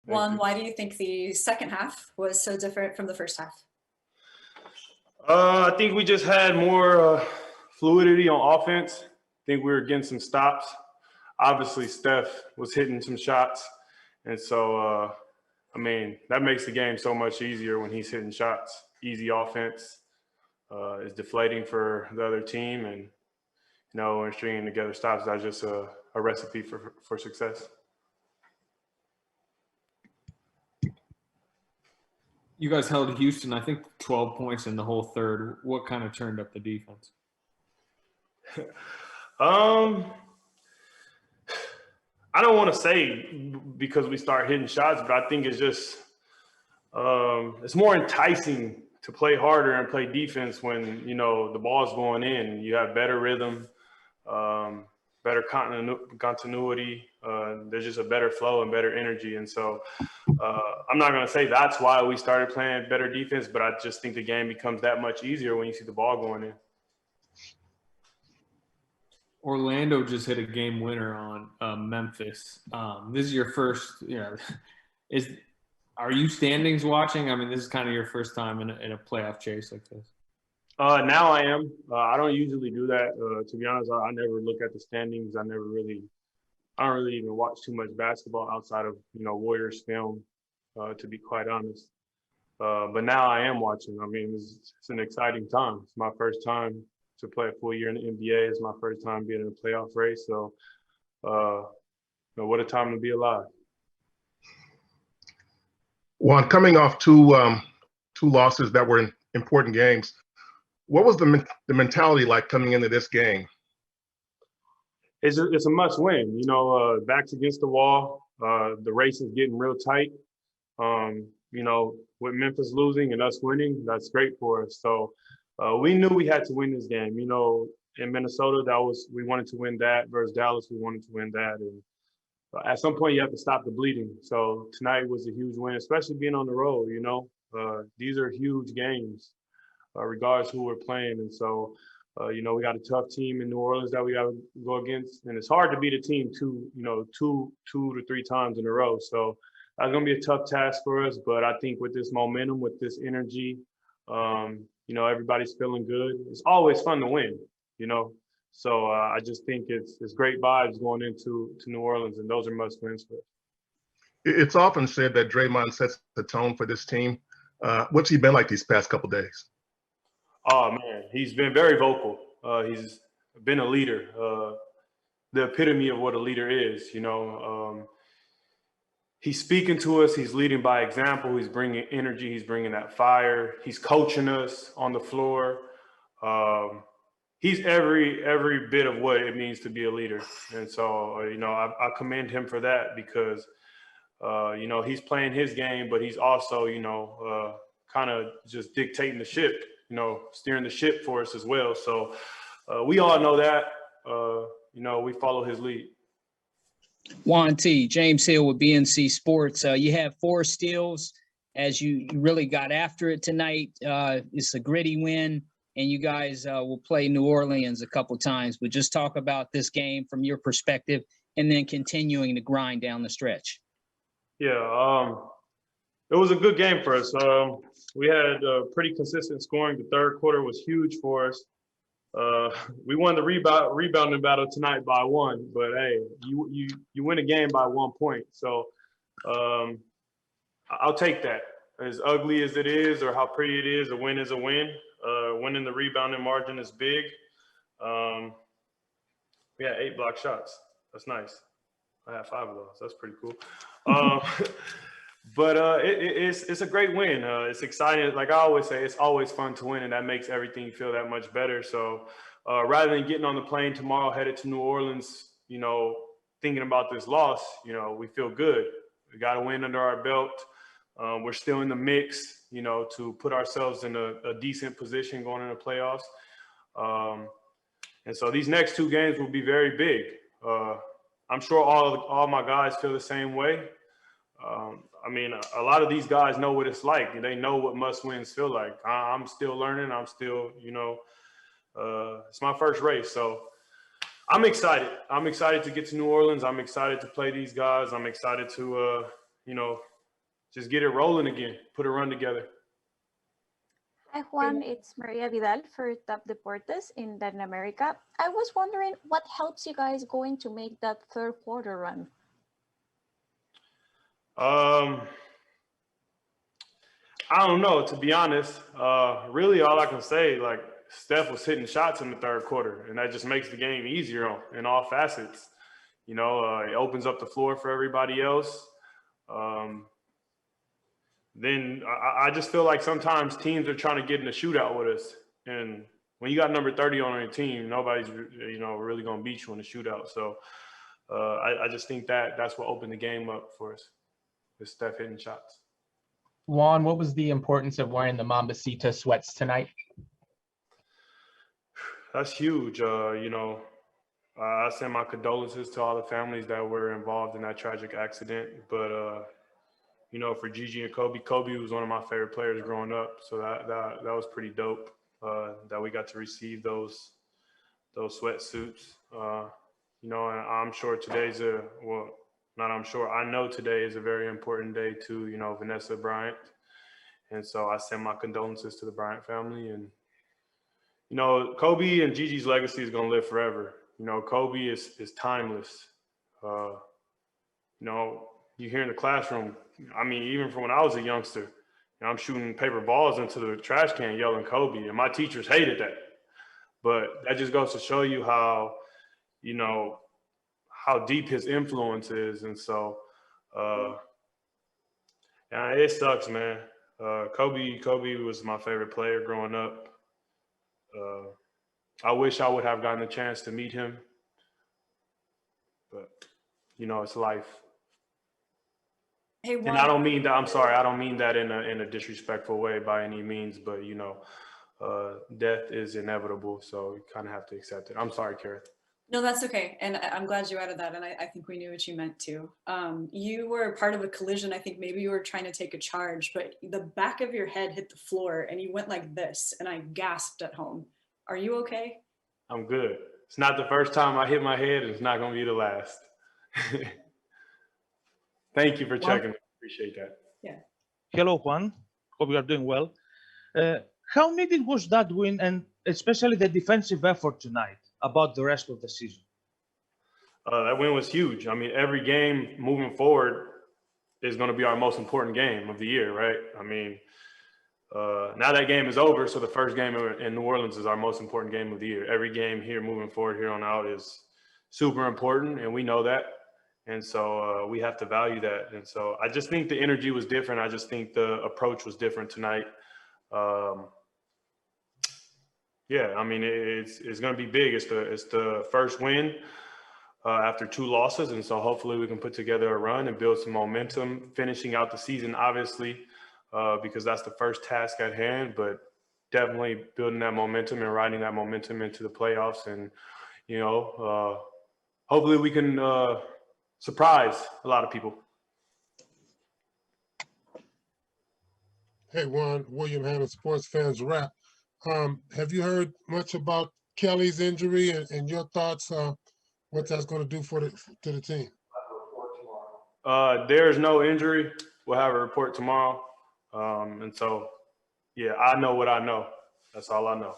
Thank Juan, you. why do you think the second half was so different from the first half? I think we just had more fluidity on offense. I think we were getting some stops. Obviously, Steph was hitting some shots. And so, I mean, that makes the game so much easier when he's hitting shots. Easy offense is deflating for the other team. And, when stringing together stops, that's just a recipe for success. You guys held Houston, I think, 12 points in the whole third. What kind of turned up the defense? I don't want to say because we start hitting shots, but I think it's just it's more enticing to play harder and play defense when, the ball's going in. You have better rhythm, better continuity. There's just a better flow and better energy. And so I'm not going to say that's why we started playing better defense, but I just think the game becomes that much easier when you see the ball going in. Orlando just hit a game winner on Memphis. This is your first, are you standings watching? I mean, this is kind of your first time in a playoff chase like this. Now I am. I don't usually do that. To be honest, I never look at the standings. I don't really even watch too much basketball outside of, Warriors film, to be quite honest. But now I am watching. I mean, it's an exciting time. It's my first time to play a full year in the NBA. It's my first time being in a playoff race. So, what a time to be alive. Juan, coming off two losses that were in important games, what was the mentality like coming into this game? It's a must win. Backs against the wall. The race is getting real tight. With Memphis losing and us winning, that's great for us. So we knew we had to win this game. In Minnesota, we wanted to win that. Versus Dallas, we wanted to win that. And at some point, you have to stop the bleeding. So tonight was a huge win, especially being on the road. These are huge games, regardless who we're playing. And so, we got a tough team in New Orleans that we got to go against, and it's hard to beat a team two to three times in a row. So that's going to be a tough task for us. But I think with this momentum, with this energy, everybody's feeling good. It's always fun to win, So I just think it's great vibes going into New Orleans, and those are must wins for us. It's often said that Draymond sets the tone for this team. What's he been like these past couple of days? Oh man, he's been very vocal. He's been a leader, the epitome of what a leader is. He's speaking to us. He's leading by example. He's bringing energy. He's bringing that fire. He's coaching us on the floor. He's every bit of what it means to be a leader. And so, I commend him for that because, he's playing his game, but he's also, kind of just dictating the ship, steering the ship for us as well. So we all know that, we follow his lead. Juan T, James Hill with BNC Sports. You have 4 steals as you really got after it tonight. It's a gritty win, and you guys will play New Orleans a couple times. But just talk about this game from your perspective and then continuing to grind down the stretch. Yeah, it was a good game for us. We had pretty consistent scoring. The third quarter was huge for us. We won the rebounding battle tonight by 1, but hey, you win a game by 1 point. So I'll take that. As ugly as it is, or how pretty it is, a win is a win. Winning the rebounding margin is big. We had 8 block shots. That's nice. I had 5 of those. That's pretty cool. But it's a great win. It's exciting. Like I always say, it's always fun to win, and that makes everything feel that much better. So rather than getting on the plane tomorrow, headed to New Orleans, thinking about this loss, we feel good. We got a win under our belt. We're still in the mix, to put ourselves in a decent position going into playoffs. And so these next 2 games will be very big. I'm sure all my guys feel the same way. A lot of these guys know what it's like. They know what must-wins feel like. I'm still learning. I'm still, it's my first race. So I'm excited. I'm excited to get to New Orleans. I'm excited to play these guys. I'm excited to, just get it rolling again, put a run together. Hi Juan, it's Maria Vidal for Top Deportes in Latin America. I was wondering what helps you guys going to make that third quarter run? I don't know, to be honest. Really, all I can say, like, Steph was hitting shots in the third quarter, and that just makes the game easier in all facets. You know, it opens up the floor for everybody else. Then I just feel like sometimes teams are trying to get in a shootout with us. And when you got number 30 on your team, nobody's, you know, really going to beat you in a shootout. So I just think that's what opened the game up for us, is Steph hitting shots. Juan, what was the importance of wearing the Mambasita sweats tonight? That's huge. You know, I send my condolences to all the families that were involved in that tragic accident. But, you know, for Gigi and Kobe was one of my favorite players growing up. So that was pretty dope that we got to receive those sweatsuits. You know, and I'm sure today's I know today is a very important day to, you know, Vanessa Bryant. And so I send my condolences to the Bryant family. And, you know, Kobe and Gigi's legacy is going to live forever. You know, Kobe is timeless. You know, you hear in the classroom, I mean, even from when I was a youngster, you know, I'm shooting paper balls into the trash can yelling Kobe, and my teachers hated that. But that just goes to show you how, you know, how deep his influence is. And so, yeah, it sucks, man. Kobe was my favorite player growing up. I wish I would have gotten a chance to meet him, but, you know, it's life. Hey, And I don't mean that, I'm sorry, I don't mean that in a disrespectful way by any means, but, you know, death is inevitable, so you kind of have to accept it. I'm sorry, Karen. No, that's okay. And I'm glad you added that. And I think we knew what you meant too. You were part of a collision. I think maybe you were trying to take a charge, but the back of your head hit the floor and you went like this, and I gasped at home. Are you okay? I'm good. It's not the first time I hit my head, and it's not going to be the last. Thank you for checking. Appreciate that. Yeah. Hello, Juan. Hope you are doing well. How needed was that win, and especially the defensive effort tonight, about the rest of the season? That win was huge. I mean, every game moving forward is going to be our most important game of the year, right? I mean, now that game is over, so the first game in New Orleans is our most important game of the year. Every game here moving forward here on out is super important, and we know that. And so we have to value that. And so I just think the energy was different. I just think the approach was different tonight. Yeah, I mean, it's going to be big. It's the first win after 2 losses. And so hopefully we can put together a run and build some momentum, finishing out the season, obviously, because that's the first task at hand, but definitely building that momentum and riding that momentum into the playoffs. And, you know, hopefully we can surprise a lot of people. Hey, Juan, William Hammond, Sports Fans Rap. Have you heard much about Kelly's injury and your thoughts, what that's going to do to the team? There's no injury. We'll have a report tomorrow. And so, yeah, I know what I know. That's all I know.